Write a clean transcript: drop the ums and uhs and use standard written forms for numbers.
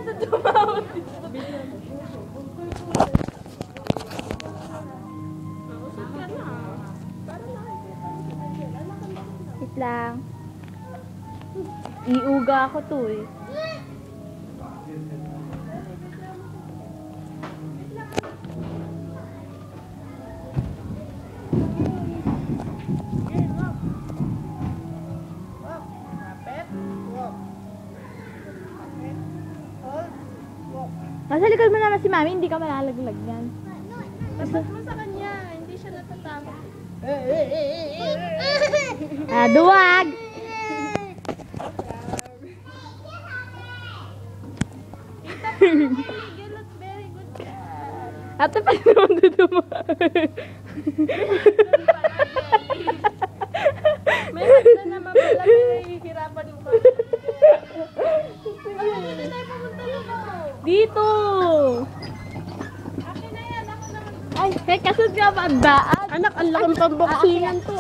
Tumawag. Wait lang. Iuga ako to eh. Nasa likod mo naman si Mami, hindi ka malalaglag yan. Dapat mo sa kanya, hindi siya natatakot. Duwag! Very good cat. Ate pa naman duduma. May handa naman pala, hihirapan mo pa. Ano na pumunta na mo? Dito! Akin na yan, ako naman. Ay, kasod nga ba ang daan? Anak, ang laking pamboxingan to.